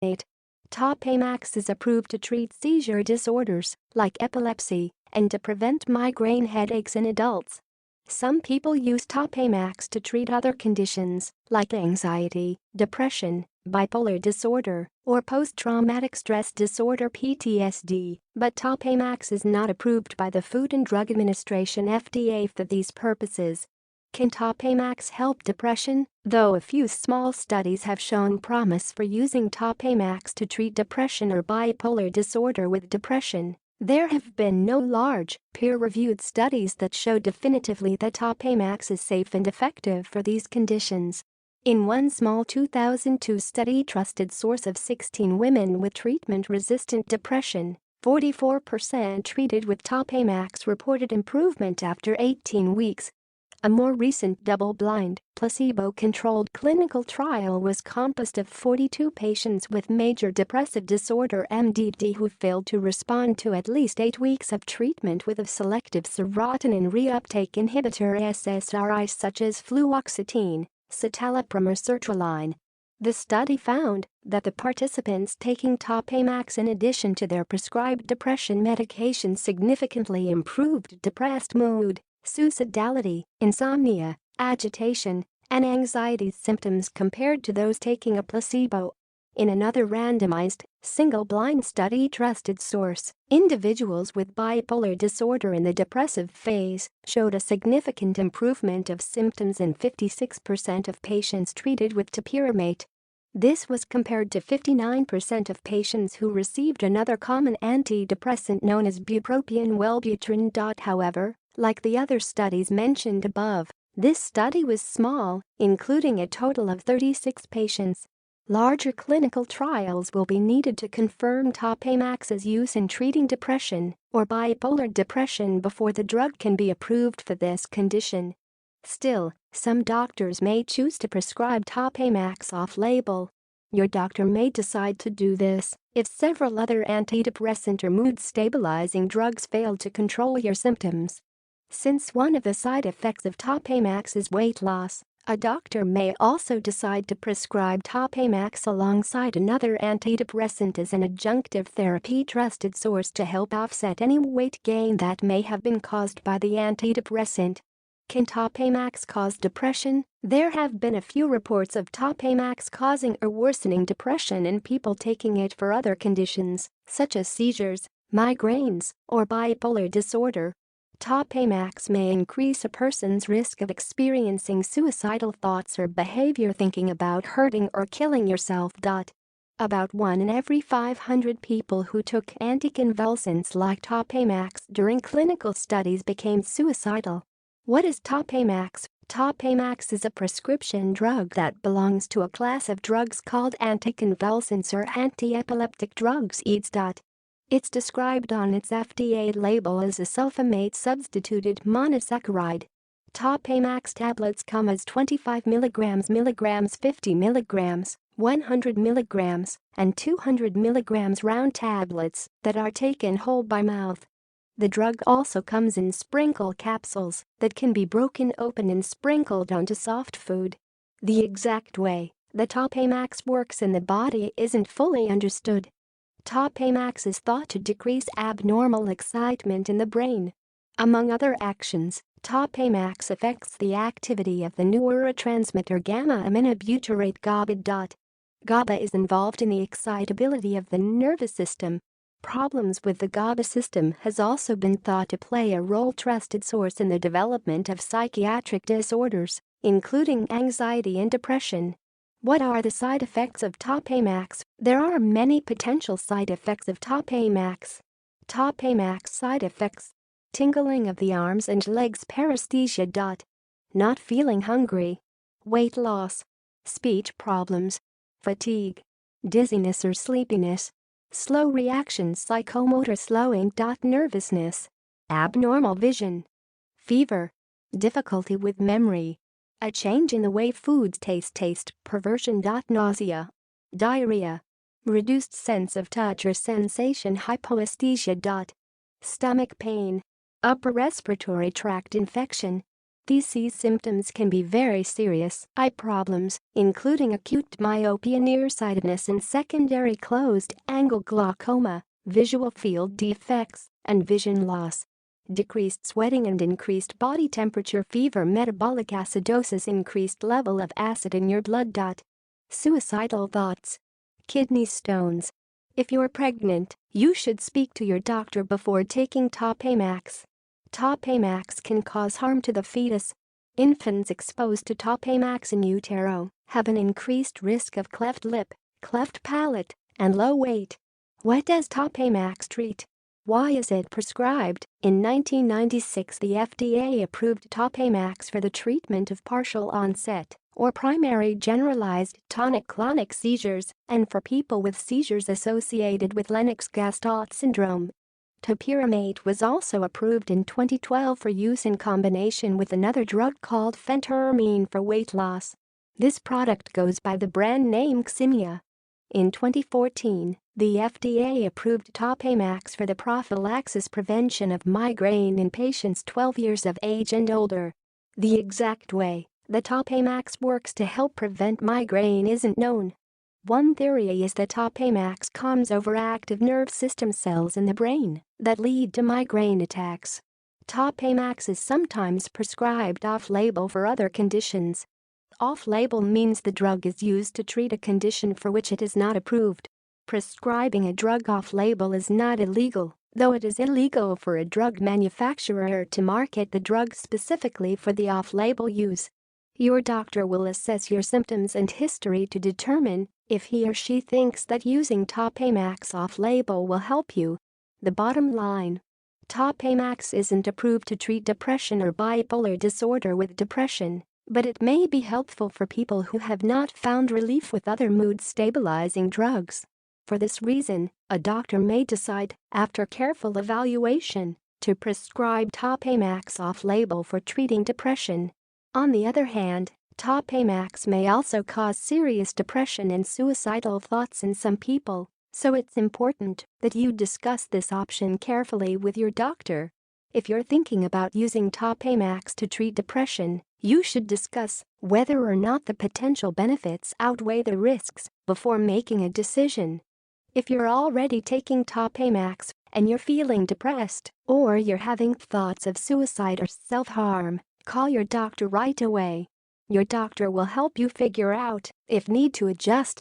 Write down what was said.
alleviate. Topamax is approved to treat seizure disorders, like epilepsy, and to prevent migraine headaches in adults. Some people use Topamax to treat other conditions, like anxiety, depression, bipolar disorder, or post-traumatic stress disorder (PTSD), but Topamax is not approved by the Food and Drug Administration (FDA) for these purposes. Can Topamax help depression? Though a few small studies have shown promise for using Topamax to treat depression or bipolar disorder with depression, there have been no large, peer-reviewed studies that show definitively that Topamax is safe and effective for these conditions. In one small 2002 study, trusted source of 16 women with treatment-resistant depression, 44% treated with Topamax reported improvement after 18 weeks. A more recent double-blind, placebo-controlled clinical trial was composed of 42 patients with major depressive disorder (MDD) who failed to respond to at least 8 weeks of treatment with a selective serotonin reuptake inhibitor (SSRI) such as fluoxetine, citalopram or sertraline. The study found that the participants taking Topamax in addition to their prescribed depression medication significantly improved depressed mood, suicidality, insomnia, agitation, and anxiety symptoms compared to those taking a placebo. In another randomized, single-blind study, trusted source, individuals with bipolar disorder in the depressive phase showed a significant improvement of symptoms in 56% of patients treated with topiramate. This was compared to 59% of patients who received another common antidepressant known as bupropion Wellbutrin. However, like the other studies mentioned above, this study was small, including a total of 36 patients. Larger clinical trials will be needed to confirm Topamax's use in treating depression or bipolar depression before the drug can be approved for this condition. Still, some doctors may choose to prescribe Topamax off-label. Your doctor may decide to do this if several other antidepressant or mood-stabilizing drugs fail to control your symptoms. Since one of the side effects of Topamax is weight loss, a doctor may also decide to prescribe Topamax alongside another antidepressant as an adjunctive therapy. Trusted source to help offset any weight gain that may have been caused by the antidepressant. Can Topamax cause depression? There have been a few reports of Topamax causing or worsening depression in people taking it for other conditions, such as seizures, migraines, or bipolar disorder. Topamax may increase a person's risk of experiencing suicidal thoughts or behavior, thinking about hurting or killing yourself. About 1 in every 500 people who took anticonvulsants like Topamax during clinical studies became suicidal. What is Topamax? Topamax is a prescription drug that belongs to a class of drugs called anticonvulsants or anti-epileptic drugs. It's described on its FDA label as a sulfamate substituted monosaccharide. Topamax tablets come as 25 mg, 50 mg, 100 mg, and 200 mg round tablets that are taken whole by mouth. The drug also comes in sprinkle capsules that can be broken open and sprinkled onto soft food. The exact way that Topamax works in the body isn't fully understood. Topamax is thought to decrease abnormal excitement in the brain. Among other actions, Topamax affects the activity of the neurotransmitter gamma-aminobutyrate GABA. GABA is involved in the excitability of the nervous system. Problems with the GABA system has also been thought to play a role. Trusted source in the development of psychiatric disorders, including anxiety and depression. What are the side effects of Topamax? There are many potential side effects of Topamax. Topamax side effects: tingling of the arms and legs, paresthesia. Not feeling hungry, weight loss, speech problems, fatigue, dizziness or sleepiness, slow reactions, psychomotor slowing. Nervousness, abnormal vision, fever, difficulty with memory, a change in the way foods taste, perversion. Nausea, diarrhea, reduced sense of touch or sensation, hypoesthesia. Stomach pain, upper respiratory tract infection, These symptoms can be very serious eye problems, including acute myopia, nearsightedness and secondary closed-angle glaucoma, visual field defects, and vision loss. Decreased sweating and increased body temperature, fever, metabolic acidosis, increased level of acid in your blood. Suicidal thoughts. Kidney stones. If you're pregnant, you should speak to your doctor before taking Topamax. Topamax can cause harm to the fetus. Infants exposed to Topamax in utero have an increased risk of cleft lip, cleft palate, and low weight. What does Topamax treat? Why is it prescribed? In 1996, the FDA approved Topamax for the treatment of partial onset or primary generalized tonic-clonic seizures and for people with seizures associated with Lennox-Gastaut syndrome. Topiramate was also approved in 2012 for use in combination with another drug called phentermine for weight loss. This product goes by the brand name Ximia. In 2014, the FDA approved Topamax for the prophylaxis prevention of migraine in patients 12 years of age and older. The exact way the Topamax works to help prevent migraine isn't known. One theory is that Topamax calms overactive nerve system cells in the brain that lead to migraine attacks. Topamax is sometimes prescribed off-label for other conditions. Off-label means the drug is used to treat a condition for which it is not approved. Prescribing a drug off-label is not illegal, though it is illegal for a drug manufacturer to market the drug specifically for the off-label use. Your doctor will assess your symptoms and history to determine if he or she thinks that using Topamax off-label will help you. The bottom line: Topamax isn't approved to treat depression or bipolar disorder with depression, but it may be helpful for people who have not found relief with other mood-stabilizing drugs. For this reason, a doctor may decide, after careful evaluation, to prescribe Topamax off-label for treating depression. On the other hand, Topamax may also cause serious depression and suicidal thoughts in some people, so it's important that you discuss this option carefully with your doctor. If you're thinking about using Topamax to treat depression, you should discuss whether or not the potential benefits outweigh the risks before making a decision. If you're already taking Topamax and you're feeling depressed, or you're having thoughts of suicide or self-harm, call your doctor right away. Your doctor will help you figure out if need to adjust